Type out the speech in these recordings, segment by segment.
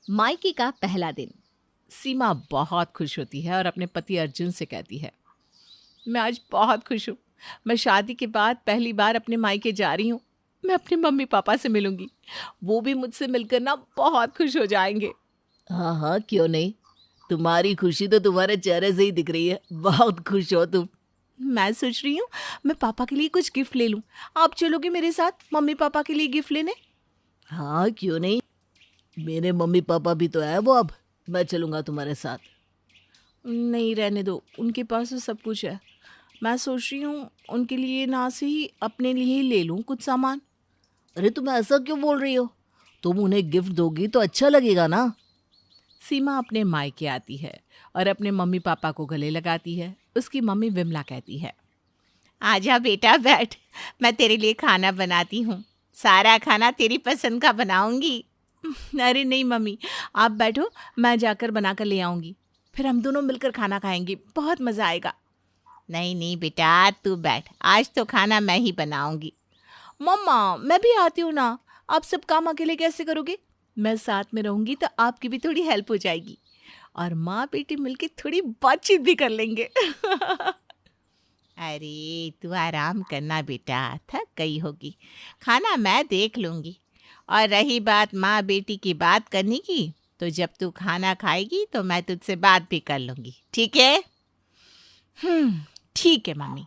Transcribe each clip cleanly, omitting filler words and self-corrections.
मायके का पहला दिन। सीमा बहुत खुश होती है और अपने पति अर्जुन से कहती है, मैं आज बहुत खुश हूँ। मैं शादी के बाद पहली बार अपने मायके जा रही हूँ। मैं अपने मम्मी पापा से मिलूंगी। वो भी मुझसे मिलकर ना बहुत खुश हो जाएंगे। हाँ हाँ, क्यों नहीं। तुम्हारी खुशी तो तुम्हारे चेहरे से ही दिख रही है, बहुत खुश हो तुम। मैं सोच रही हूँ मैं पापा के लिए कुछ गिफ्ट ले लूँ। आप चलोगे मेरे साथ मम्मी पापा के लिए गिफ्ट लेने? हाँ क्यों नहीं, मेरे मम्मी पापा भी तो है वो, अब मैं चलूंगा तुम्हारे साथ। नहीं, रहने दो, उनके पास तो सब कुछ है। मैं सोच रही हूँ उनके लिए ना से ही अपने लिए ही ले लूँ कुछ सामान। अरे तुम ऐसा क्यों बोल रही हो, तुम उन्हें गिफ्ट दोगी तो अच्छा लगेगा ना। सीमा अपने मायके आती है और अपने मम्मी पापा को गले लगाती है। उसकी मम्मी विमला कहती है, आजा बेटा बैठ, मैं तेरे लिए खाना बनाती हूँ। सारा खाना तेरी पसंद का बनाऊंगी। अरे नहीं मम्मी, आप बैठो, मैं जाकर बनाकर ले आऊंगी। फिर हम दोनों मिलकर खाना खाएंगे, बहुत मज़ा आएगा। नहीं नहीं बेटा, तू बैठ, आज तो खाना मैं ही बनाऊंगी। मम्मा मैं भी आती हूँ ना, आप सब काम अकेले कैसे करोगे? मैं साथ में रहूंगी तो आपकी भी थोड़ी हेल्प हो जाएगी और माँ बेटी मिलके थोड़ी बातचीत भी कर लेंगे। अरे तू आराम करना बेटा, थक गई होगी। खाना मैं देख लूंगी। और रही बात माँ बेटी की बात करने की, तो जब तू खाना खाएगी तो मैं तुझसे बात भी कर लूंगी, ठीक है? ठीक है मम्मी।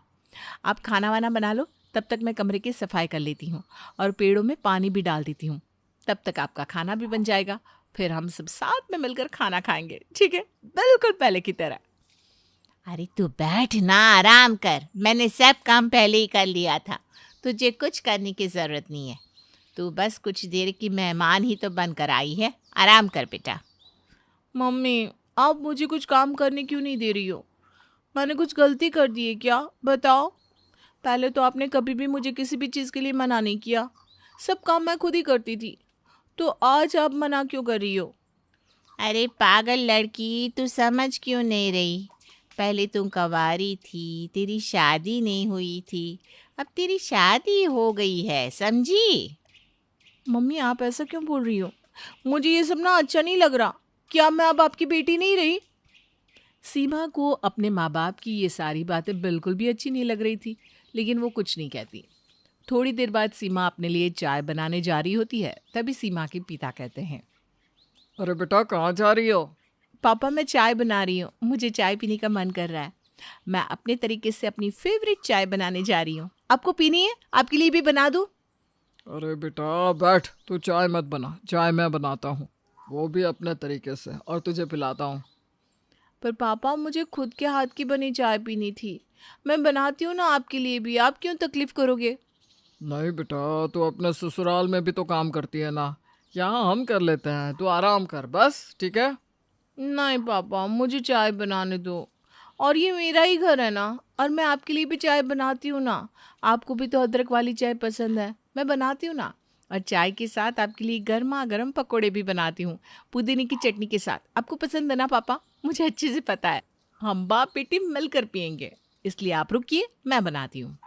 आप खाना वाना बना लो, तब तक मैं कमरे की सफाई कर लेती हूँ और पेड़ों में पानी भी डाल देती हूँ। तब तक आपका खाना भी बन जाएगा। फिर हम सब साथ में मिलकर खाना खाएंगे, ठीक है? बिल्कुल पहले की तरह। अरे तू बैठ ना, आराम कर, मैंने सब काम पहले ही कर लिया था। तुझे कुछ करने की ज़रूरत नहीं है। तू बस कुछ देर की मेहमान ही तो बनकर आई है। आराम कर बेटा। मम्मी, आप मुझे कुछ काम करने क्यों नहीं दे रही हो? मैंने कुछ गलती कर दी है क्या? बताओ। पहले तो आपने कभी भी मुझे किसी भी चीज़ के लिए मना नहीं किया। सब काम मैं खुद ही करती थी। तो आज आप मना क्यों कर रही हो? अरे पागल लड़की, तू समझ क्यों नहीं रही? पहले तुम कंवारी थी, तेरी शादी नहीं हुई थी। अब तेरी शादी हो गई है, समझी? मम्मी आप ऐसा क्यों बोल रही हो? मुझे ये सब ना अच्छा नहीं लग रहा। क्या मैं अब आपकी बेटी नहीं रही? सीमा को अपने माँ बाप की ये सारी बातें बिल्कुल भी अच्छी नहीं लग रही थी, लेकिन वो कुछ नहीं कहती। थोड़ी देर बाद सीमा अपने लिए चाय बनाने जा रही होती है। तभी सीमा के पिता कहते हैं, अरे बेटा कहाँ जा रही हो? पापा मैं चाय बना रही हूँ, मुझे चाय पीने का मन कर रहा है। मैं अपने तरीके से अपनी फेवरेट चाय बनाने जा रही हूँ। आपको पीनी है? आपके लिए भी बना दूँ? अरे बेटा बैठ, तू चाय मत बना, चाय मैं बनाता हूँ, वो भी अपने तरीके से, और तुझे पिलाता हूँ। पर पापा मुझे खुद के हाथ की बनी चाय पीनी थी। मैं बनाती हूँ ना आपके लिए भी, आप क्यों तकलीफ करोगे? नहीं बेटा, तू अपने ससुराल में भी तो काम करती है ना, यहाँ हम कर लेते हैं, तू आराम कर बस, ठीक है? नहीं पापा, मुझे चाय बनाने दो। और ये मेरा ही घर है ना, और मैं आपके लिए भी चाय बनाती हूँ ना। आपको भी तो अदरक वाली चाय पसंद है, मैं बनाती हूँ ना। और चाय के साथ आपके लिए गर्मा गर्म पकोड़े भी बनाती हूँ, पुदीने की चटनी के साथ। आपको पसंद है ना पापा? मुझे अच्छे से पता है। हम बाप बेटी मिलकर पियेंगे, इसलिए आप रुकिए, मैं बनाती हूँ।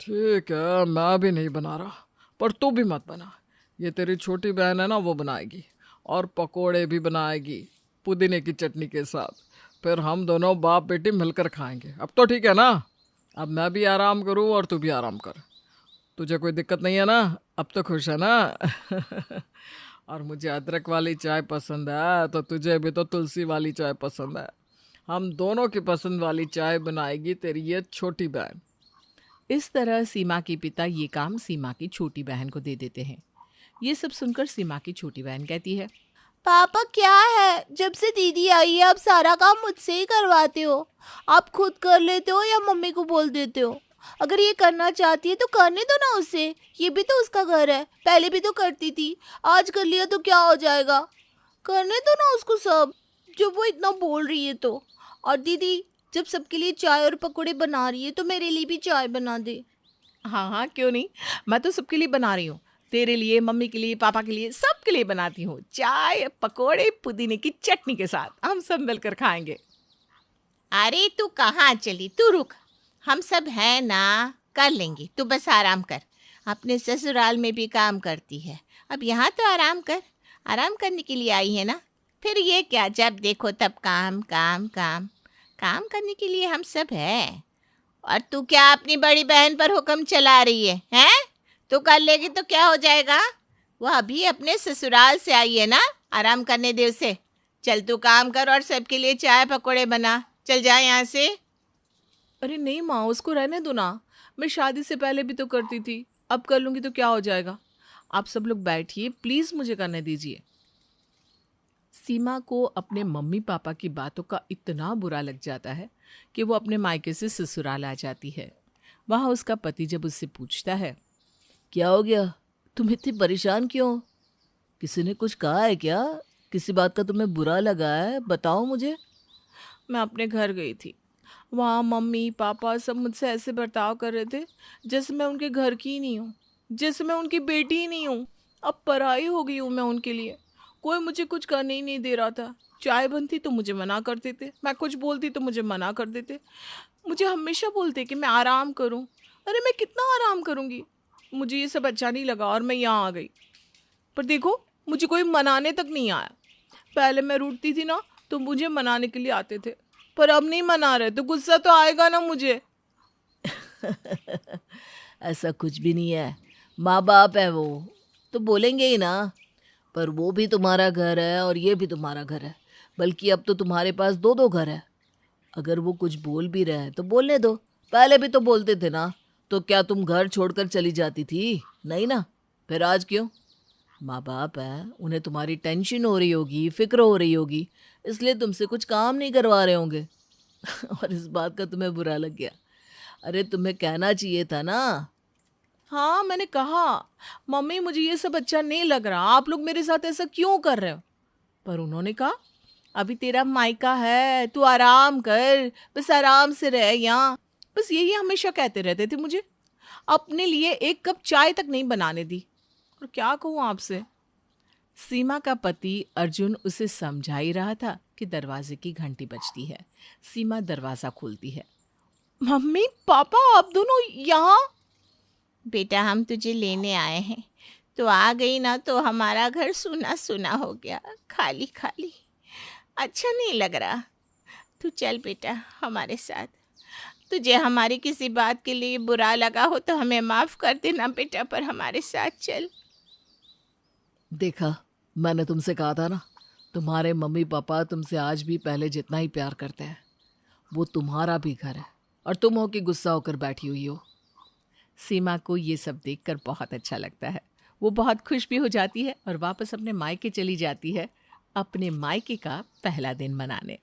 ठीक है, मैं भी नहीं बना रहा, पर तू भी मत बना। ये तेरी छोटी बहन है ना, वो बनाएगी, और पकोड़े भी बनाएगी पुदीने की चटनी के साथ। फिर हम दोनों बाप बेटी मिलकर खाएंगे। अब तो ठीक है ना? अब मैं भी आराम करूँ और तू भी आराम कर। तुझे कोई दिक्कत नहीं है ना? अब तो खुश है ना? और मुझे अदरक वाली चाय पसंद है, तो तुझे भी तो तुलसी वाली चाय पसंद है। हम दोनों की पसंद वाली चाय बनाएगी तेरी ये छोटी बहन। इस तरह सीमा के पिता ये काम सीमा की छोटी बहन को दे देते हैं। ये सब सुनकर सीमा की छोटी बहन कहती है, पापा क्या है, जब से दीदी आई है आप सारा काम मुझसे ही करवाते हो। आप खुद कर लेते हो या मम्मी को बोल देते हो? अगर ये करना चाहती है तो करने दो ना उसे, ये भी तो उसका घर है, पहले भी तो करती थी। आज कर लिया तो क्या हो जाएगा? करने दो ना उसको सब, जब वो इतना बोल रही है तो। और दीदी, जब सबके लिए चाय और पकोड़े बना रही है तो मेरे लिए भी चाय बना दे। हाँ हाँ, क्यों नहीं, मैं तो सबके लिए बना रही हूँ। तेरे लिए, मम्मी के लिए, पापा के लिए, सबके लिए बनाती हूँ चाय पकोड़े पुदीने की चटनी के साथ। हम सब मिलकर खाएंगे। अरे तू कहाँ चली, तू रुक, हम सब हैं ना, कर लेंगे, तू बस आराम कर। अपने ससुराल में भी काम करती है, अब यहाँ तो आराम कर। आराम करने के लिए आई है ना? फिर ये क्या, जब देखो तब काम काम काम। काम करने के लिए हम सब हैं। और तू क्या अपनी बड़ी बहन पर हुक्म चला रही है? हैं? तू कर लेगी तो क्या हो जाएगा? वो अभी अपने ससुराल से आई है ना, आराम करने दे उसे। चल तू काम कर और सबके लिए चाय पकौड़े बना। चल जा यहाँ से। अरे नहीं माँ, उसको रहने दो ना। मैं शादी से पहले भी तो करती थी, अब कर लूँगी तो क्या हो जाएगा। आप सब लोग बैठिए, प्लीज़ मुझे करने दीजिए। सीमा को अपने मम्मी पापा की बातों का इतना बुरा लग जाता है कि वो अपने मायके से ससुराल आ जाती है। वहाँ उसका पति जब उससे पूछता है, क्या हो गया, तुम इतनी परेशान क्यों हो? किसी ने कुछ कहा है क्या? किसी बात का तुम्हें बुरा लगा है? बताओ मुझे। मैं अपने घर गई थी, वहाँ मम्मी पापा सब मुझसे ऐसे बर्ताव कर रहे थे जैसे मैं उनके घर की ही नहीं हूँ, जैसे मैं उनकी बेटी ही नहीं हूँ। अब पराई हो गई हूँ मैं उनके लिए। कोई मुझे कुछ करने ही नहीं दे रहा था। चाय बनती तो मुझे मना कर देते, मैं कुछ बोलती तो मुझे मना कर देते। मुझे हमेशा बोलते कि मैं आराम करूं। अरे मैं कितना आराम करूंगी? मुझे ये सब अच्छा नहीं लगा और मैं यहाँ आ गई। पर देखो, मुझे कोई मनाने तक नहीं आया। पहले मैं रूठती थी ना तो मुझे मनाने के लिए आते थे, पर अब नहीं मना रहे तो गुस्सा तो आएगा ना मुझे। ऐसा कुछ भी नहीं है, माँ बाप है वो तो बोलेंगे ही ना। पर वो भी तुम्हारा घर है और ये भी तुम्हारा घर है, बल्कि अब तो तुम्हारे पास दो दो घर है। अगर वो कुछ बोल भी रहे हैं तो बोलने दो, पहले भी तो बोलते थे ना। तो क्या तुम घर छोड़कर चली जाती थी? नहीं ना, फिर आज क्यों? माँ बाप है, उन्हें तुम्हारी टेंशन हो रही होगी, फिक्र हो रही होगी, इसलिए तुमसे कुछ काम नहीं करवा रहे होंगे। और इस बात का तुम्हें बुरा लग गया? अरे तुम्हें कहना चाहिए था ना। हाँ, मैंने कहा मम्मी मुझे ये सब अच्छा नहीं लग रहा, आप लोग मेरे साथ ऐसा क्यों कर रहे हो? पर उन्होंने कहा अभी तेरा मायका है, तू आराम कर, बस आराम से रह यहाँ। बस यही हमेशा कहते रहते थे मुझे। अपने लिए एक कप चाय तक नहीं बनाने दी। और क्या कहूँ आपसे। सीमा का पति अर्जुन उसे समझा ही रहा था कि दरवाजे की घंटी बजती है। सीमा दरवाज़ा खोलती है। मम्मी पापा आप दोनों यहाँ? बेटा हम तुझे लेने आए हैं। तो आ गई ना तो हमारा घर सूना सूना हो गया, खाली खाली। अच्छा नहीं लग रहा। तू चल बेटा हमारे साथ। तुझे हमारी किसी बात के लिए बुरा लगा हो तो हमें माफ़ कर देना बेटा, पर हमारे साथ चल। देखा, मैंने तुमसे कहा था ना, तुम्हारे मम्मी पापा तुमसे आज भी पहले जितना ही प्यार करते हैं। वो तुम्हारा भी घर है और तुम हो कि गुस्सा होकर बैठी हुई हो। सीमा को ये सब देखकर बहुत अच्छा लगता है। वो बहुत खुश भी हो जाती है और वापस अपने मायके चली जाती है, अपने मायके का पहला दिन मनाने।